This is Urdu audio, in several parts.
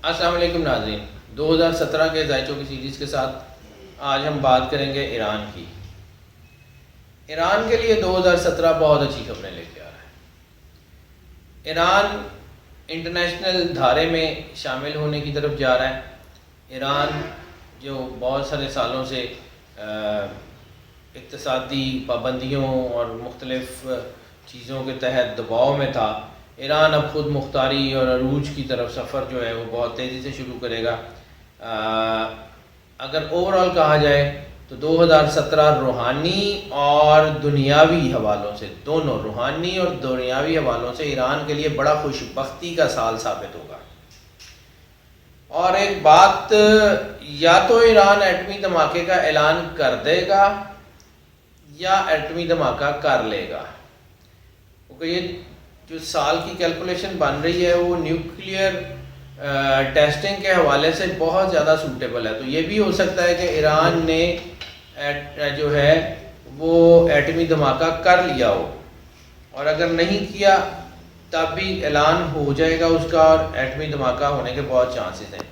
السلام علیکم ناظرین، 2017 کے ذائچوں کی سیریز کے ساتھ آج ہم بات کریں گے ایران کی۔ ایران کے لیے 2017 بہت اچھی خبریں لے کے آ رہا ہے۔ ایران انٹرنیشنل دھارے میں شامل ہونے کی طرف جا رہا ہے۔ ایران جو بہت سارے سالوں سے اقتصادی پابندیوں اور مختلف چیزوں کے تحت دباؤ میں تھا، ایران اب خود مختاری اور عروج کی طرف سفر جو ہے وہ بہت تیزی سے شروع کرے گا۔ اگر اوورآل کہا جائے تو 2017 روحانی اور دنیاوی حوالوں سے، دونوں روحانی اور دنیاوی حوالوں سے ایران کے لیے بڑا خوش بختی کا سال ثابت ہوگا۔ اور ایک بات، یا تو ایران ایٹمی دھماکے کا اعلان کر دے گا یا ایٹمی دھماکہ کر لے گا، کیونکہ یہ جو سال کی کیلکولیشن بن رہی ہے وہ نیوکلیئر ٹیسٹنگ کے حوالے سے بہت زیادہ سوٹیبل ہے۔ تو یہ بھی ہو سکتا ہے کہ ایران نے جو ہے وہ ایٹمی دھماکہ کر لیا ہو، اور اگر نہیں کیا تب بھی اعلان ہو جائے گا اس کا، اور ایٹمی دھماکہ ہونے کے بہت چانسز ہیں۔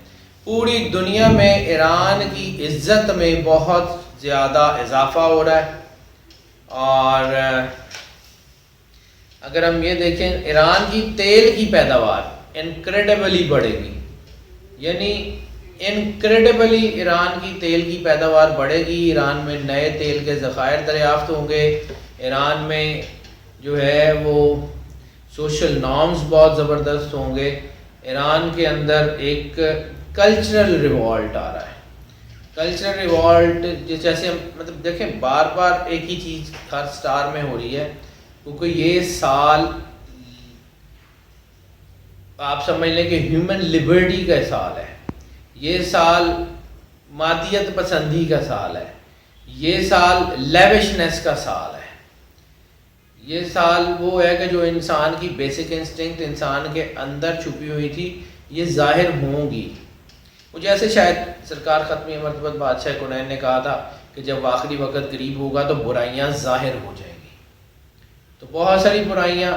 پوری دنیا میں ایران کی عزت میں بہت زیادہ اضافہ ہو رہا ہے، اور اگر ہم یہ دیکھیں ایران کی تیل کی پیداوار انکریڈیبلی بڑھے گی، یعنی انکریڈیبلی ایران کی تیل کی پیداوار بڑھے گی۔ ایران میں نئے تیل کے ذخائر دریافت ہوں گے۔ ایران میں جو ہے وہ سوشل نارمز بہت زبردست ہوں گے۔ ایران کے اندر ایک کلچرل ریوالٹ آ رہا ہے۔ کلچرل ریوالٹ جیسے ہم مطلب دیکھیں بار بار ایک ہی چیز ہر سٹار میں ہو رہی ہے، کیونکہ یہ سال آپ سمجھ لیں کہ ہیومن لبرٹی کا سال ہے، یہ سال مادیت پسندی کا سال ہے، یہ سال لیوشنس کا سال ہے، یہ سال وہ ہے کہ جو انسان کی بیسک انسٹنکٹ انسان کے اندر چھپی ہوئی تھی یہ ظاہر ہوں گی۔ وہ جیسے شاید سرکار ختمی مرتبت بادشاہ کونین نے کہا تھا کہ جب آخری وقت قریب ہوگا تو برائیاں ظاہر ہو جائیں گی۔ تو بہت ساری برائیاں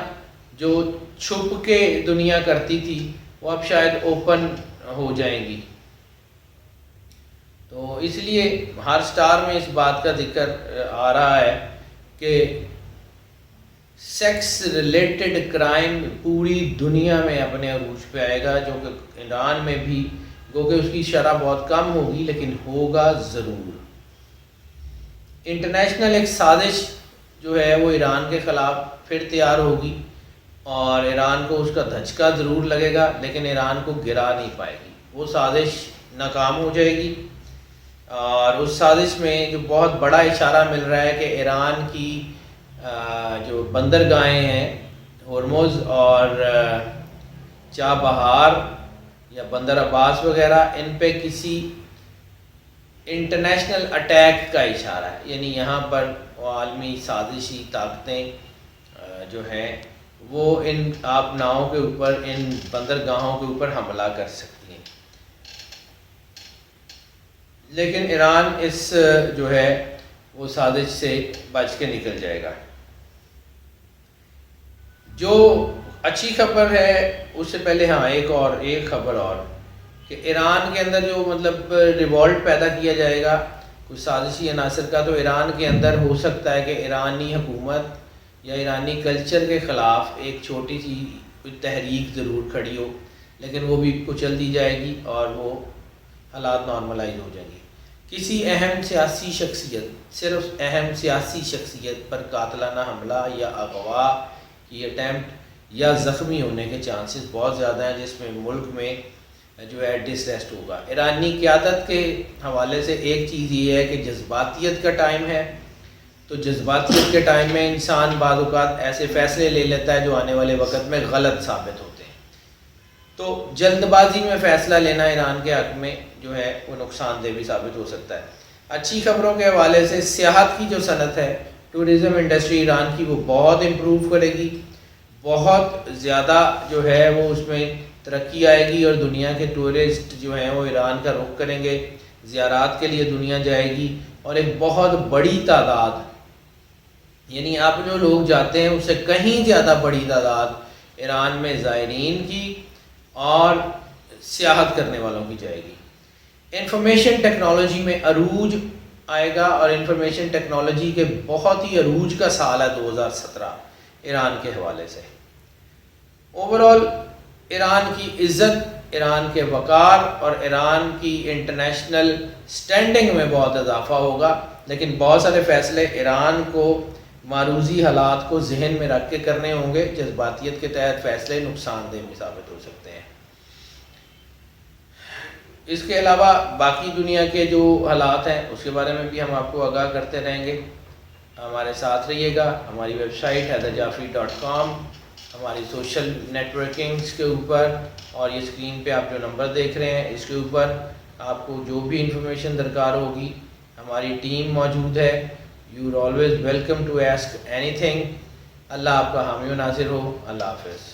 جو چھپ کے دنیا کرتی تھی وہ اب شاید اوپن ہو جائیں گی۔ تو اس لیے ہر سٹار میں اس بات کا ذکر آ رہا ہے کہ سیکس ریلیٹڈ کرائم پوری دنیا میں اپنے عروج پہ آئے گا، جو کہ ایران میں بھی گو کہ اس کی شرح بہت کم ہوگی لیکن ہوگا ضرور۔ انٹرنیشنل ایک سازش جو ہے وہ ایران کے خلاف پھر تیار ہوگی، اور ایران کو اس کا دھچکا ضرور لگے گا لیکن ایران کو گرا نہیں پائے گی۔ وہ سازش ناکام ہو جائے گی، اور اس سازش میں جو بہت بڑا اشارہ مل رہا ہے کہ ایران کی جو بندرگاہیں ہیں ہرمز اور چابہار یا بندر عباس وغیرہ، ان پہ کسی انٹرنیشنل اٹیک کا اشارہ ہے، یعنی یہاں پر عالمی سازشی طاقتیں جو ہیں وہ ان آب ناؤں کے اوپر، ان بندرگاہوں کے اوپر حملہ کر سکتی ہیں، لیکن ایران اس جو ہے وہ سازش سے بچ کے نکل جائے گا۔ جو اچھی خبر ہے اس سے پہلے ایک خبر اور کہ ایران کے اندر جو مطلب ریوالٹ پیدا کیا جائے گا کچھ سازشی عناصر کا، تو ایران کے اندر ہو سکتا ہے کہ ایرانی حکومت یا ایرانی کلچر کے خلاف ایک چھوٹی سی تحریک ضرور کھڑی ہو، لیکن وہ بھی کچل دی جائے گی اور وہ حالات نارملائز ہو جائیں گے۔ کسی اہم سیاسی شخصیت، صرف اہم سیاسی شخصیت پر قاتلانہ حملہ یا اغوا کی اٹیمپٹ یا زخمی ہونے کے چانسز بہت زیادہ ہیں، جس میں ملک میں جو ہے ڈسریسٹ ہوگا۔ ایرانی قیادت کے حوالے سے ایک چیز یہ ہے کہ جذباتیت کا ٹائم ہے، تو جذباتیت کے ٹائم میں انسان بعض اوقات ایسے فیصلے لے لیتا ہے جو آنے والے وقت میں غلط ثابت ہوتے ہیں۔ تو جلد بازی میں فیصلہ لینا ایران کے حق میں جو ہے وہ نقصان دہ بھی ثابت ہو سکتا ہے۔ اچھی خبروں کے حوالے سے سیاحت کی جو صنعت ہے، ٹورزم انڈسٹری ایران کی، وہ بہت امپروو کرے گی، بہت زیادہ جو ہے وہ اس میں ترقی آئے گی، اور دنیا کے ٹورسٹ جو ہیں وہ ایران کا رخ کریں گے، زیارات کے لیے دنیا جائے گی، اور ایک بہت بڑی تعداد، یعنی اب جو لوگ جاتے ہیں اس سے کہیں زیادہ بڑی تعداد ایران میں زائرین کی اور سیاحت کرنے والوں کی جائے گی. انفارمیشن ٹیکنالوجی میں عروج آئے گا اور انفارمیشن ٹیکنالوجی کے بہت ہی عروج کا سال ہے 2017 ایران کے حوالے سے. اوورال ایران کی عزت، ایران کے وقار اور ایران کی انٹرنیشنل سٹینڈنگ میں بہت اضافہ ہوگا، لیکن بہت سارے فیصلے ایران کو معروضی حالات کو ذہن میں رکھ کے کرنے ہوں گے. جذباتیت کے تحت فیصلے نقصان دہ بھی ثابت ہو سکتے ہیں. اس کے علاوہ باقی دنیا کے جو حالات ہیں اس کے بارے میں بھی ہم آپ کو آگاہ کرتے رہیں گے. ہمارے ساتھ رہیے گا. ہماری ویب سائٹ حیدرجعفری.com، ہماری سوشل نیٹ ورکنگس کے اوپر، اور یہ اسکرین پہ آپ جو نمبر دیکھ رہے ہیں اس کے اوپر آپ کو جو بھی انفارمیشن درکار ہوگی ہماری ٹیم موجود ہے. You are always welcome to ask anything. Allah آپ کا حامی و ناصر ہو. اللہ حافظ.